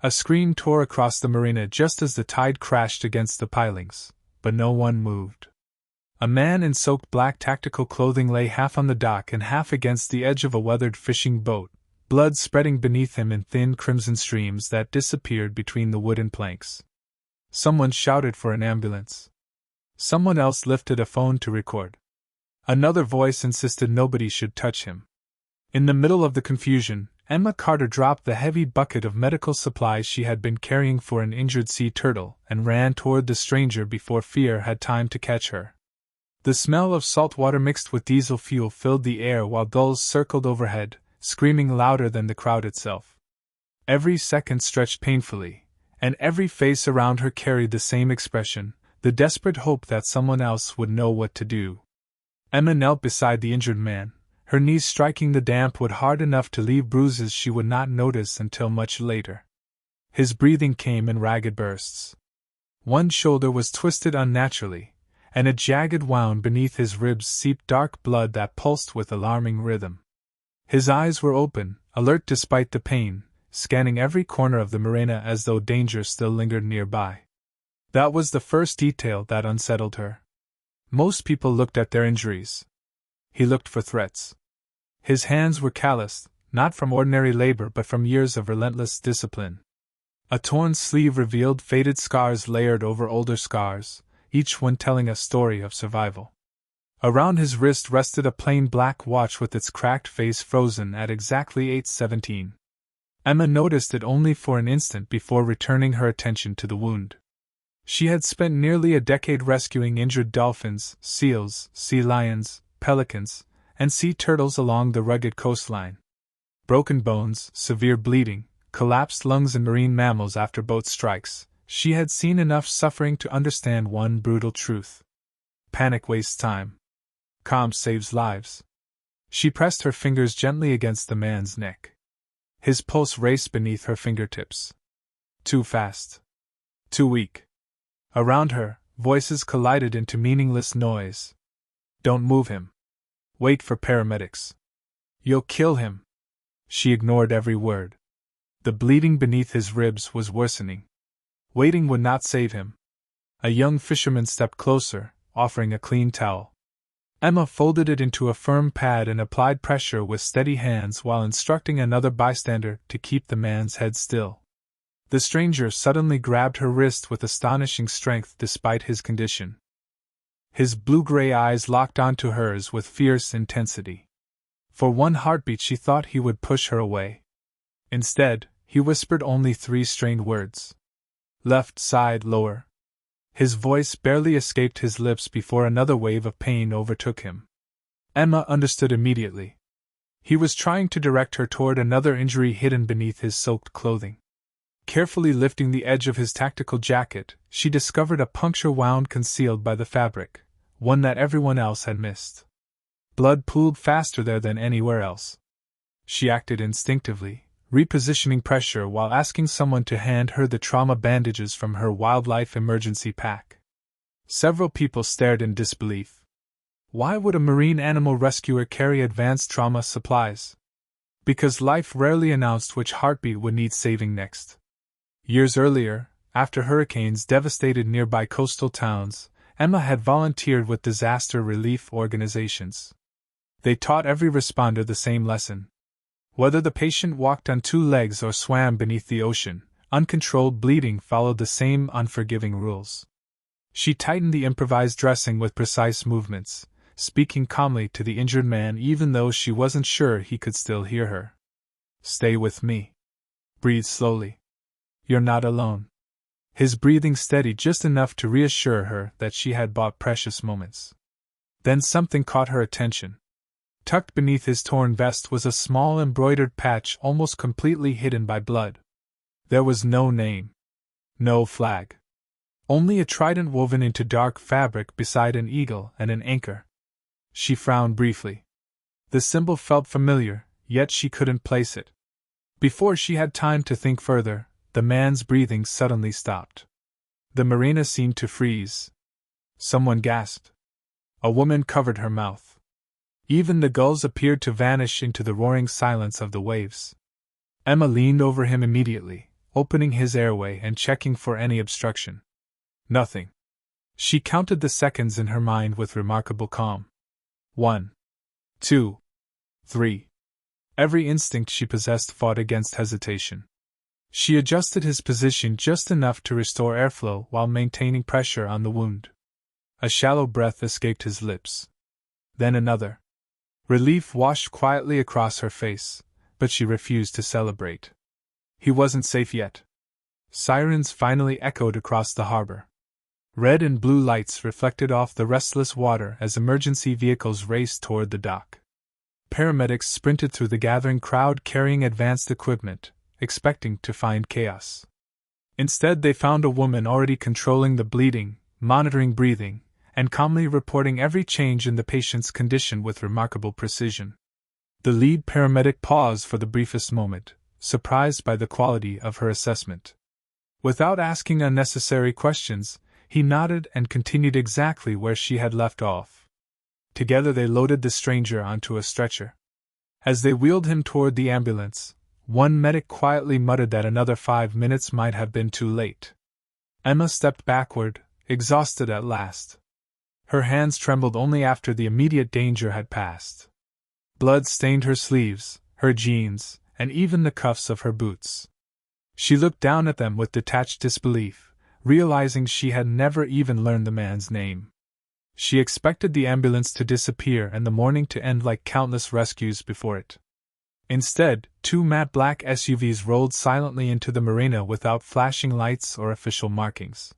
A scream tore across the marina just as the tide crashed against the pilings, but no one moved. A man in soaked black tactical clothing lay half on the dock and half against the edge of a weathered fishing boat, blood spreading beneath him in thin crimson streams that disappeared between the wooden planks. Someone shouted for an ambulance. Someone else lifted a phone to record. Another voice insisted nobody should touch him. In the middle of the confusion, Emma Carter dropped the heavy bucket of medical supplies she had been carrying for an injured sea turtle and ran toward the stranger before fear had time to catch her. The smell of salt water mixed with diesel fuel filled the air while gulls circled overhead, screaming louder than the crowd itself. Every second stretched painfully, and every face around her carried the same expression, the desperate hope that someone else would know what to do. Emma knelt beside the injured man, her knees striking the damp wood hard enough to leave bruises she would not notice until much later. His breathing came in ragged bursts. One shoulder was twisted unnaturally, and a jagged wound beneath his ribs seeped dark blood that pulsed with alarming rhythm. His eyes were open, alert despite the pain, scanning every corner of the marina as though danger still lingered nearby. That was the first detail that unsettled her. Most people looked at their injuries. He looked for threats. His hands were calloused, not from ordinary labor but from years of relentless discipline. A torn sleeve revealed faded scars layered over older scars, each one telling a story of survival. Around his wrist rested a plain black watch with its cracked face frozen at exactly 8:17. Emma noticed it only for an instant before returning her attention to the wound. She had spent nearly a decade rescuing injured dolphins, seals, sea lions, pelicans, and sea turtles along the rugged coastline. Broken bones, severe bleeding, collapsed lungs in marine mammals after boat strikes. She had seen enough suffering to understand one brutal truth. Panic wastes time. Calm saves lives. She pressed her fingers gently against the man's neck. His pulse raced beneath her fingertips. Too fast. Too weak. Around her, voices collided into meaningless noise. Don't move him. Wait for paramedics. You'll kill him. She ignored every word. The bleeding beneath his ribs was worsening. Waiting would not save him. A young fisherman stepped closer, offering a clean towel. Emma folded it into a firm pad and applied pressure with steady hands while instructing another bystander to keep the man's head still. The stranger suddenly grabbed her wrist with astonishing strength despite his condition. His blue-gray eyes locked onto hers with fierce intensity. For one heartbeat she thought he would push her away. Instead, he whispered only 3 strained words. Left side lower. His voice barely escaped his lips before another wave of pain overtook him. Emma understood immediately. He was trying to direct her toward another injury hidden beneath his soaked clothing. Carefully lifting the edge of his tactical jacket, she discovered a puncture wound concealed by the fabric, one that everyone else had missed. Blood pooled faster there than anywhere else. She acted instinctively, repositioning pressure while asking someone to hand her the trauma bandages from her wildlife emergency pack. Several people stared in disbelief. Why would a marine animal rescuer carry advanced trauma supplies? Because life rarely announced which heartbeat would need saving next. Years earlier, after hurricanes devastated nearby coastal towns, Emma had volunteered with disaster relief organizations. They taught every responder the same lesson. Whether the patient walked on 2 legs or swam beneath the ocean, uncontrolled bleeding followed the same unforgiving rules. She tightened the improvised dressing with precise movements, speaking calmly to the injured man even though she wasn't sure he could still hear her. Stay with me. Breathe slowly. You're not alone. His breathing steadied just enough to reassure her that she had bought precious moments. Then something caught her attention. Tucked beneath his torn vest was a small embroidered patch almost completely hidden by blood. There was no name. No flag. Only a trident woven into dark fabric beside an eagle and an anchor. She frowned briefly. The symbol felt familiar, yet she couldn't place it. Before she had time to think further, the man's breathing suddenly stopped. The marina seemed to freeze. Someone gasped. A woman covered her mouth. Even the gulls appeared to vanish into the roaring silence of the waves. Emma leaned over him immediately, opening his airway and checking for any obstruction. Nothing. She counted the seconds in her mind with remarkable calm. 1, 2, 3. Every instinct she possessed fought against hesitation. She adjusted his position just enough to restore airflow while maintaining pressure on the wound. A shallow breath escaped his lips. Then another. Relief washed quietly across her face, but she refused to celebrate. He wasn't safe yet. Sirens finally echoed across the harbor. Red and blue lights reflected off the restless water as emergency vehicles raced toward the dock. Paramedics sprinted through the gathering crowd carrying advanced equipment, expecting to find chaos. Instead, they found a woman already controlling the bleeding, monitoring breathing, and calmly reporting every change in the patient's condition with remarkable precision. The lead paramedic paused for the briefest moment, surprised by the quality of her assessment. Without asking unnecessary questions, he nodded and continued exactly where she had left off. Together they loaded the stranger onto a stretcher. As they wheeled him toward the ambulance, one medic quietly muttered that another 5 minutes might have been too late. Emma stepped backward, exhausted at last. Her hands trembled only after the immediate danger had passed. Blood stained her sleeves, her jeans, and even the cuffs of her boots. She looked down at them with detached disbelief, realizing she had never even learned the man's name. She expected the ambulance to disappear and the morning to end like countless rescues before it. Instead, 2 matte black SUVs rolled silently into the marina without flashing lights or official markings.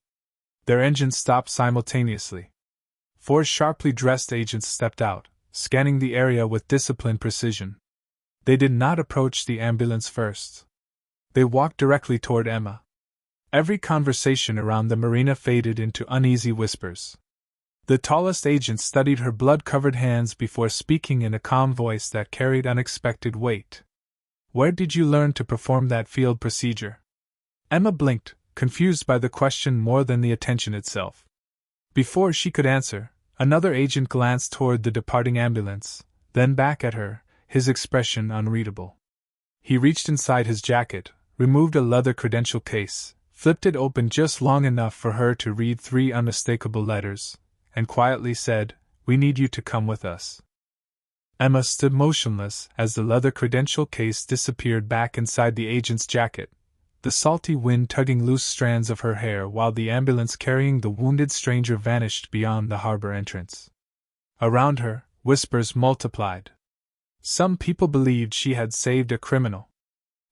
Their engines stopped simultaneously. 4 sharply dressed agents stepped out, scanning the area with disciplined precision. They did not approach the ambulance first. They walked directly toward Emma. Every conversation around the marina faded into uneasy whispers. The tallest agent studied her blood-covered hands before speaking in a calm voice that carried unexpected weight. "Where did you learn to perform that field procedure?" Emma blinked, confused by the question more than the attention itself. Before she could answer, another agent glanced toward the departing ambulance, then back at her, his expression unreadable. He reached inside his jacket, removed a leather credential case, flipped it open just long enough for her to read 3 unmistakable letters, and quietly said, "We need you to come with us." Emma stood motionless as the leather credential case disappeared back inside the agent's jacket, the salty wind tugging loose strands of her hair while the ambulance carrying the wounded stranger vanished beyond the harbor entrance. Around her, whispers multiplied. Some people believed she had saved a criminal.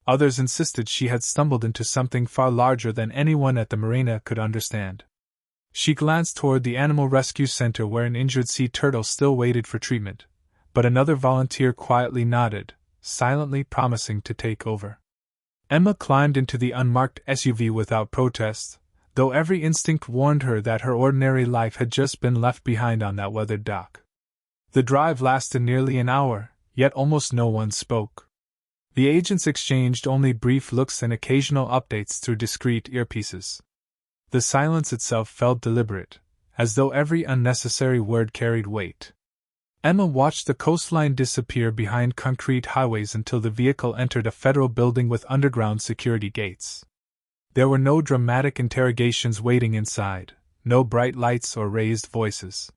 Others insisted she had stumbled into something far larger than anyone at the marina could understand. She glanced toward the animal rescue center where an injured sea turtle still waited for treatment, but another volunteer quietly nodded, silently promising to take over. Emma climbed into the unmarked SUV without protest, though every instinct warned her that her ordinary life had just been left behind on that weathered dock. The drive lasted nearly an hour, yet almost no one spoke. The agents exchanged only brief looks and occasional updates through discreet earpieces. The silence itself felt deliberate, as though every unnecessary word carried weight. Emma watched the coastline disappear behind concrete highways until the vehicle entered a federal building with underground security gates. There were no dramatic interrogations waiting inside, no bright lights or raised voices.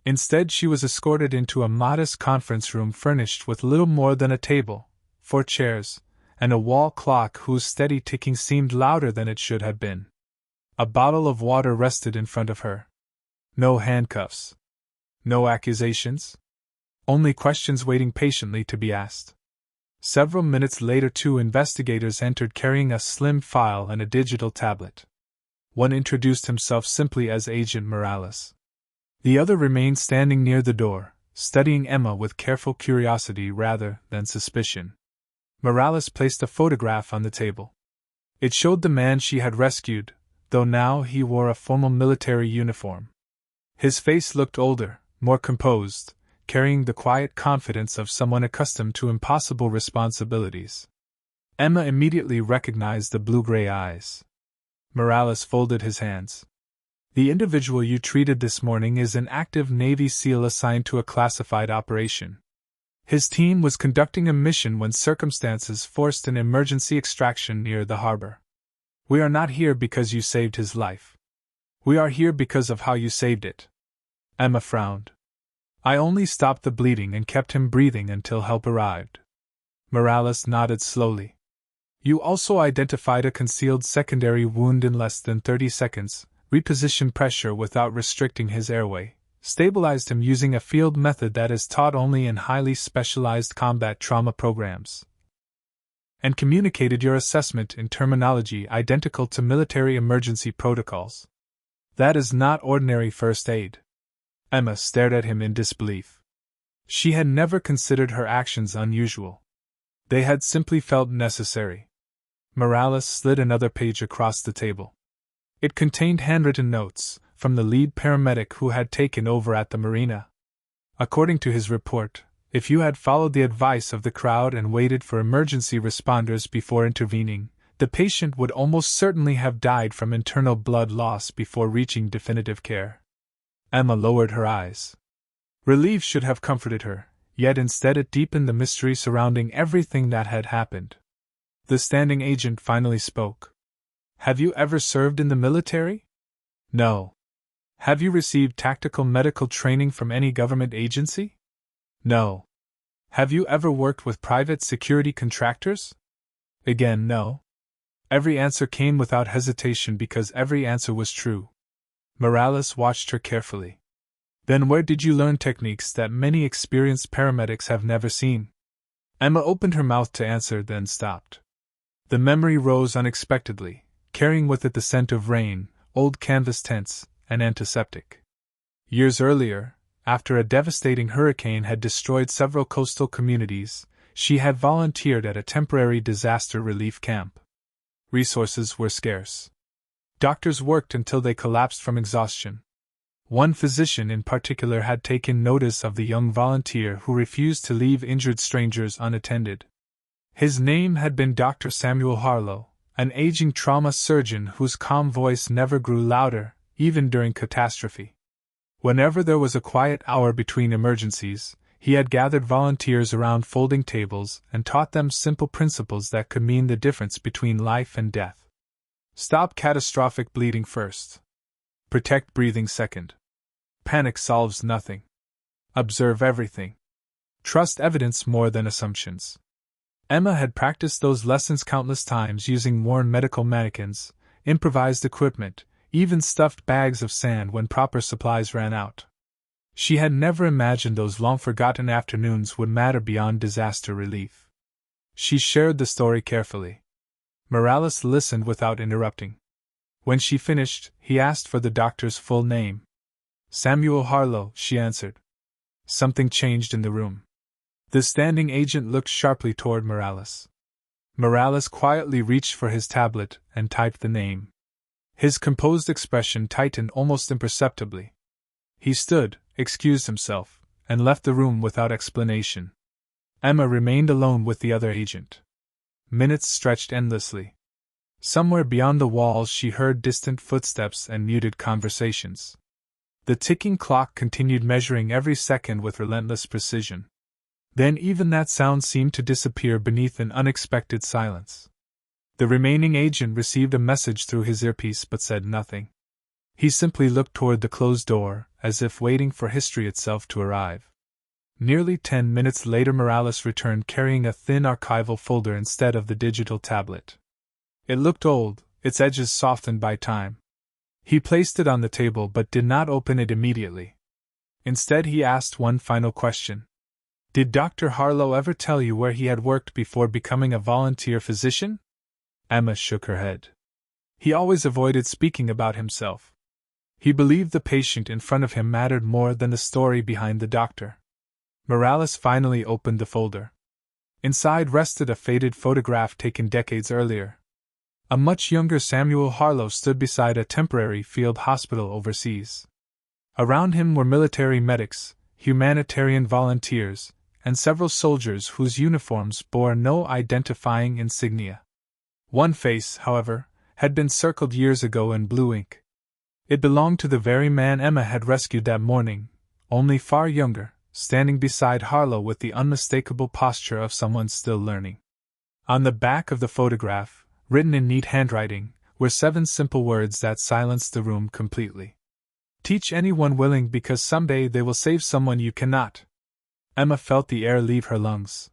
Instead, she was escorted into a modest conference room furnished with little more than a table, 4 chairs, and a wall clock whose steady ticking seemed louder than it should have been. A bottle of water rested in front of her. No handcuffs. No accusations. Only questions waiting patiently to be asked. Several minutes later 2 investigators entered carrying a slim file and a digital tablet. One introduced himself simply as Agent Morales. The other remained standing near the door, studying Emma with careful curiosity rather than suspicion. Morales placed a photograph on the table. It showed the man she had rescued, though now he wore a formal military uniform. His face looked older, more composed, carrying the quiet confidence of someone accustomed to impossible responsibilities. Emma immediately recognized the blue-gray eyes. Morales folded his hands. "The individual you treated this morning is an active Navy SEAL assigned to a classified operation. His team was conducting a mission when circumstances forced an emergency extraction near the harbor. We are not here because you saved his life. We are here because of how you saved it. Emma frowned. I only stopped the bleeding and kept him breathing until help arrived. Morales nodded slowly. You also identified a concealed secondary wound in less than 30 seconds, repositioned pressure without restricting his airway, stabilized him using a field method that is taught only in highly specialized combat trauma programs, and communicated your assessment in terminology identical to military emergency protocols. That is not ordinary first aid. Emma stared at him in disbelief. She had never considered her actions unusual. They had simply felt necessary. Morales slid another page across the table. It contained handwritten notes from the lead paramedic who had taken over at the marina. According to his report, if you had followed the advice of the crowd and waited for emergency responders before intervening, the patient would almost certainly have died from internal blood loss before reaching definitive care. Emma lowered her eyes. Relief should have comforted her, yet instead it deepened the mystery surrounding everything that had happened. The standing agent finally spoke. Have you ever served in the military? No. Have you received tactical medical training from any government agency? No. Have you ever worked with private security contractors? Again, no. Every answer came without hesitation because every answer was true. Morales watched her carefully. Then where did you learn techniques that many experienced paramedics have never seen? Emma opened her mouth to answer, then stopped. The memory rose unexpectedly, carrying with it the scent of rain, old canvas tents, and antiseptic. Years earlier, after a devastating hurricane had destroyed several coastal communities, she had volunteered at a temporary disaster relief camp. Resources were scarce. Doctors worked until they collapsed from exhaustion. One physician in particular had taken notice of the young volunteer who refused to leave injured strangers unattended. His name had been Dr. Samuel Harlow, an aging trauma surgeon whose calm voice never grew louder, even during catastrophe. Whenever there was a quiet hour between emergencies, he had gathered volunteers around folding tables and taught them simple principles that could mean the difference between life and death. Stop catastrophic bleeding first. Protect breathing second. Panic solves nothing. Observe everything. Trust evidence more than assumptions. Emma had practiced those lessons countless times using worn medical mannequins, improvised equipment, even stuffed bags of sand when proper supplies ran out. She had never imagined those long-forgotten afternoons would matter beyond disaster relief. She shared the story carefully. Morales listened without interrupting. When she finished, he asked for the doctor's full name. Samuel Harlow, she answered. Something changed in the room. The standing agent looked sharply toward Morales. Morales quietly reached for his tablet and typed the name. His composed expression tightened almost imperceptibly. He stood, excused himself, and left the room without explanation. Emma remained alone with the other agent. Minutes stretched endlessly. Somewhere beyond the walls she heard distant footsteps and muted conversations. The ticking clock continued measuring every second with relentless precision. Then even that sound seemed to disappear beneath an unexpected silence. The remaining agent received a message through his earpiece but said nothing. He simply looked toward the closed door, as if waiting for history itself to arrive. Nearly 10 minutes later Morales returned carrying a thin archival folder instead of the digital tablet. It looked old, its edges softened by time. He placed it on the table but did not open it immediately. Instead he asked one final question. Did Dr. Harlow ever tell you where he had worked before becoming a volunteer physician? Emma shook her head. He always avoided speaking about himself. He believed the patient in front of him mattered more than the story behind the doctor. Morales finally opened the folder. Inside rested a faded photograph taken decades earlier. A much younger Samuel Harlow stood beside a temporary field hospital overseas. Around him were military medics, humanitarian volunteers, and several soldiers whose uniforms bore no identifying insignia. One face, however, had been circled years ago in blue ink. It belonged to the very man Emma had rescued that morning, only far younger, standing beside Harlow with the unmistakable posture of someone still learning. On the back of the photograph, written in neat handwriting, were 7 simple words that silenced the room completely. Teach anyone willing because someday they will save someone you cannot. Emma felt the air leave her lungs.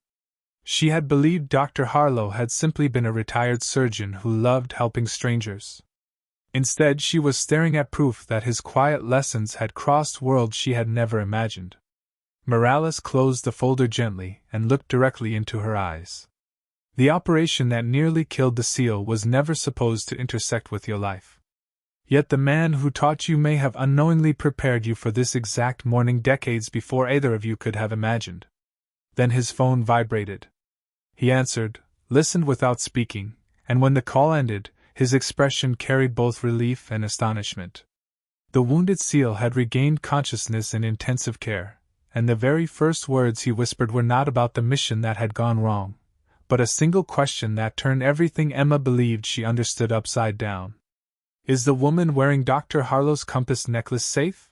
She had believed Dr. Harlow had simply been a retired surgeon who loved helping strangers. Instead, she was staring at proof that his quiet lessons had crossed worlds she had never imagined. Morales closed the folder gently and looked directly into her eyes. The operation that nearly killed the seal was never supposed to intersect with your life. Yet the man who taught you may have unknowingly prepared you for this exact morning decades before either of you could have imagined. Then his phone vibrated. He answered, listened without speaking, and when the call ended, his expression carried both relief and astonishment. The wounded seal had regained consciousness in intensive care, and the very first words he whispered were not about the mission that had gone wrong, but a single question that turned everything Emma believed she understood upside down. Is the woman wearing Dr. Harlow's compass necklace safe?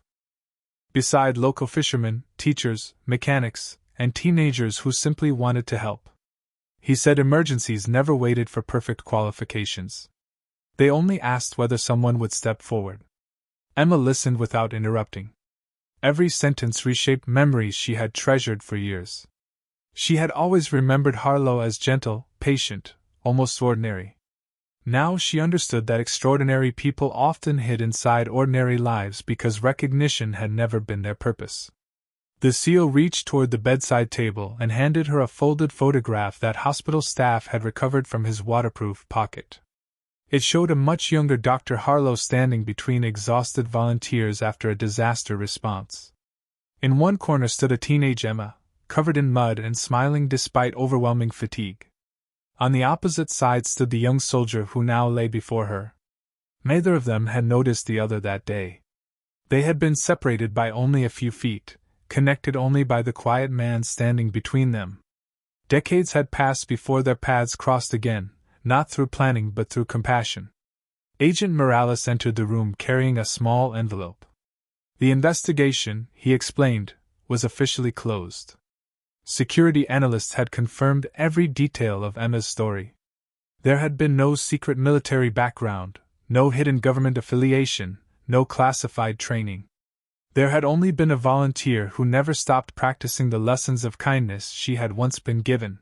Beside local fishermen, teachers, mechanics, and teenagers who simply wanted to help. He said emergencies never waited for perfect qualifications. They only asked whether someone would step forward. Emma listened without interrupting. Every sentence reshaped memories she had treasured for years. She had always remembered Harlow as gentle, patient, almost ordinary. Now she understood that extraordinary people often hid inside ordinary lives because recognition had never been their purpose. The seal reached toward the bedside table and handed her a folded photograph that hospital staff had recovered from his waterproof pocket. It showed a much younger Dr. Harlow standing between exhausted volunteers after a disaster response. In one corner stood a teenage Emma, covered in mud and smiling despite overwhelming fatigue. On the opposite side stood the young soldier who now lay before her. Neither of them had noticed the other that day. They had been separated by only a few feet, connected only by the quiet man standing between them. Decades had passed before their paths crossed again, not through planning but through compassion. Agent Morales entered the room carrying a small envelope. The investigation, he explained, was officially closed. Security analysts had confirmed every detail of Emma's story. There had been no secret military background, no hidden government affiliation, no classified training. There had only been a volunteer who never stopped practicing the lessons of kindness she had once been given.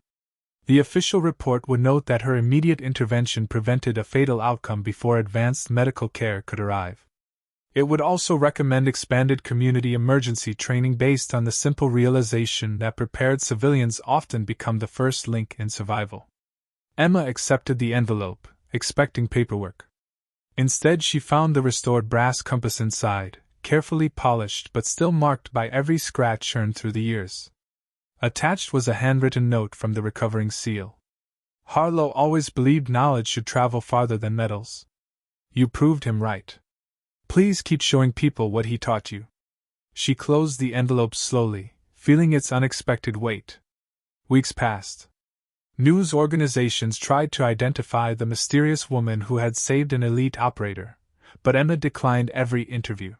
The official report would note that her immediate intervention prevented a fatal outcome before advanced medical care could arrive. It would also recommend expanded community emergency training based on the simple realization that prepared civilians often become the first link in survival. Emma accepted the envelope, expecting paperwork. Instead, she found the restored brass compass inside, carefully polished but still marked by every scratch earned through the years. Attached was a handwritten note from the recovering seal. Harlow always believed knowledge should travel farther than medals. You proved him right. Please keep showing people what he taught you. She closed the envelope slowly, feeling its unexpected weight. Weeks passed. News organizations tried to identify the mysterious woman who had saved an elite operator, but Emma declined every interview.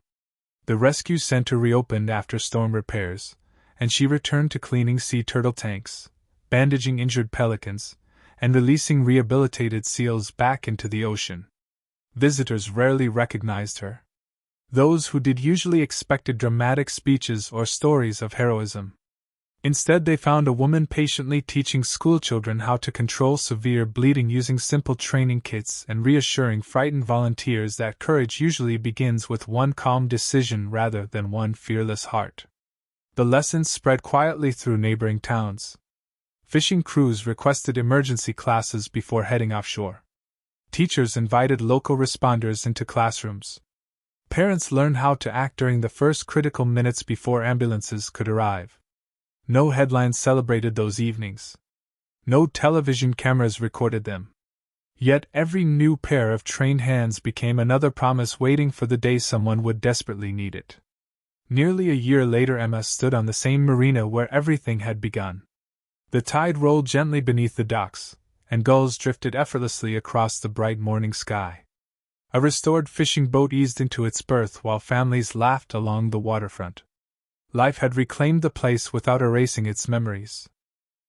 The rescue center reopened after storm repairs, and she returned to cleaning sea turtle tanks, bandaging injured pelicans, and releasing rehabilitated seals back into the ocean. Visitors rarely recognized her. Those who did usually expected dramatic speeches or stories of heroism. Instead, they found a woman patiently teaching schoolchildren how to control severe bleeding using simple training kits and reassuring frightened volunteers that courage usually begins with one calm decision rather than one fearless heart. The lessons spread quietly through neighboring towns. Fishing crews requested emergency classes before heading offshore. Teachers invited local responders into classrooms. Parents learned how to act during the first critical minutes before ambulances could arrive. No headlines celebrated those evenings. No television cameras recorded them. Yet every new pair of trained hands became another promise waiting for the day someone would desperately need it. Nearly a year later, Emma stood on the same marina where everything had begun. The tide rolled gently beneath the docks, and gulls drifted effortlessly across the bright morning sky. A restored fishing boat eased into its berth while families laughed along the waterfront. Life had reclaimed the place without erasing its memories.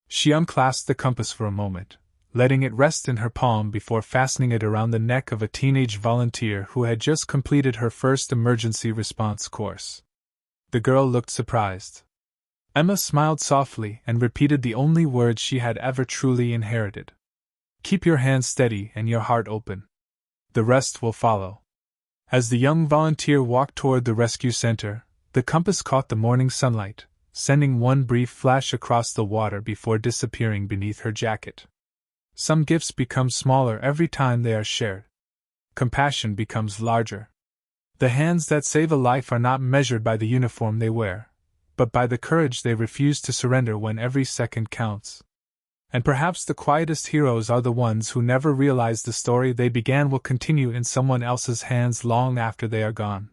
She unclasped the compass for a moment, letting it rest in her palm before fastening it around the neck of a teenage volunteer who had just completed her first emergency response course. The girl looked surprised. Emma smiled softly and repeated the only words she had ever truly inherited. "Keep your hands steady and your heart open. The rest will follow." As the young volunteer walked toward the rescue center, the compass caught the morning sunlight, sending one brief flash across the water before disappearing beneath her jacket. Some gifts become smaller every time they are shared. Compassion becomes larger. The hands that save a life are not measured by the uniform they wear, but by the courage they refuse to surrender when every second counts. And perhaps the quietest heroes are the ones who never realize the story they began will continue in someone else's hands long after they are gone.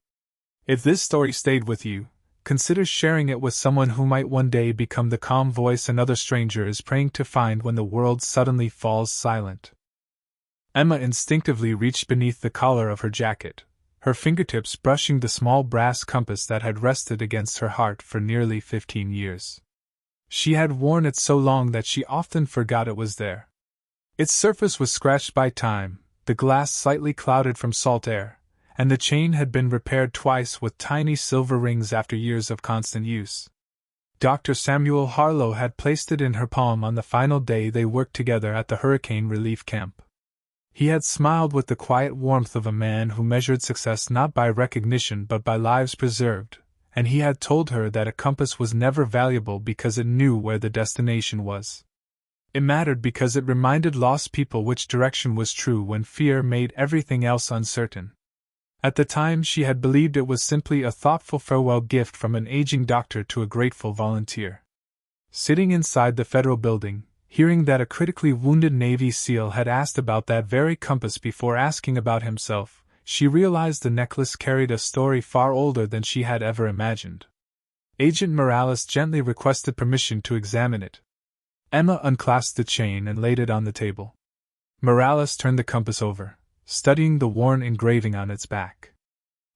If this story stayed with you, consider sharing it with someone who might one day become the calm voice another stranger is praying to find when the world suddenly falls silent. Emma instinctively reached beneath the collar of her jacket, her fingertips brushing the small brass compass that had rested against her heart for nearly 15 years. She had worn it so long that she often forgot it was there. Its surface was scratched by time, the glass slightly clouded from salt air, and the chain had been repaired twice with tiny silver rings after years of constant use. Dr. Samuel Harlow had placed it in her palm on the final day they worked together at the hurricane relief camp. He had smiled with the quiet warmth of a man who measured success not by recognition but by lives preserved, and he had told her that a compass was never valuable because it knew where the destination was. It mattered because it reminded lost people which direction was true when fear made everything else uncertain. At the time, she had believed it was simply a thoughtful farewell gift from an aging doctor to a grateful volunteer. Sitting inside the federal building, hearing that a critically wounded Navy SEAL had asked about that very compass before asking about himself, she realized the necklace carried a story far older than she had ever imagined. Agent Morales gently requested permission to examine it. Emma unclasped the chain and laid it on the table. Morales turned the compass over, studying the worn engraving on its back.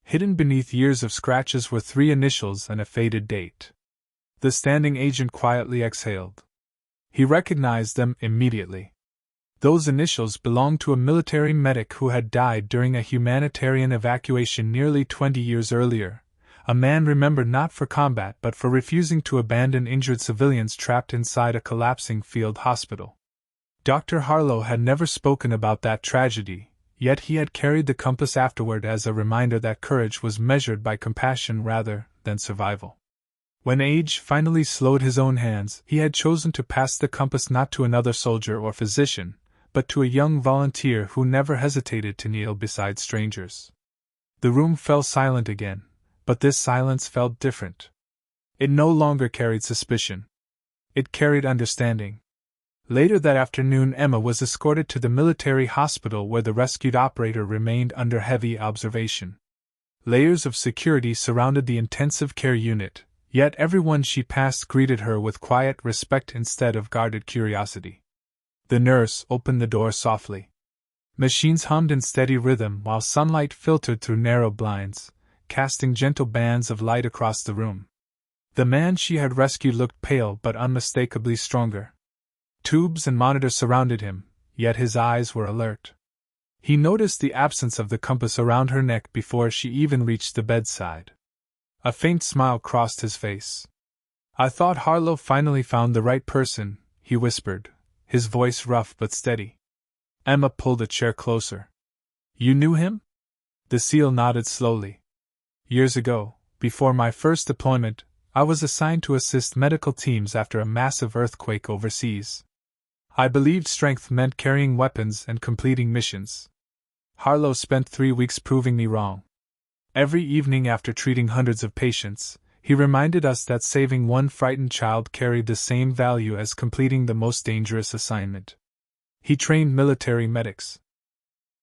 Hidden beneath years of scratches were 3 initials and a faded date. The standing agent quietly exhaled. He recognized them immediately. Those initials belonged to a military medic who had died during a humanitarian evacuation nearly 20 years earlier, a man remembered not for combat but for refusing to abandon injured civilians trapped inside a collapsing field hospital. Dr. Harlow had never spoken about that tragedy, yet he had carried the compass afterward as a reminder that courage was measured by compassion rather than survival. When age finally slowed his own hands, he had chosen to pass the compass not to another soldier or physician, but to a young volunteer who never hesitated to kneel beside strangers. The room fell silent again, but this silence felt different. It no longer carried suspicion. It carried understanding. Later that afternoon, Emma was escorted to the military hospital where the rescued operator remained under heavy observation. Layers of security surrounded the intensive care unit, yet everyone she passed greeted her with quiet respect instead of guarded curiosity. The nurse opened the door softly. Machines hummed in steady rhythm while sunlight filtered through narrow blinds, casting gentle bands of light across the room. The man she had rescued looked pale but unmistakably stronger. Tubes and monitors surrounded him, yet his eyes were alert. He noticed the absence of the compass around her neck before she even reached the bedside. A faint smile crossed his face. "I thought Harlow finally found the right person," he whispered, his voice rough but steady. Emma pulled a chair closer. "You knew him?" The SEAL nodded slowly. "Years ago, before my first deployment, I was assigned to assist medical teams after a massive earthquake overseas. I believed strength meant carrying weapons and completing missions. Harlow spent 3 weeks proving me wrong. Every evening after treating hundreds of patients, he reminded us that saving one frightened child carried the same value as completing the most dangerous assignment. He trained military medics,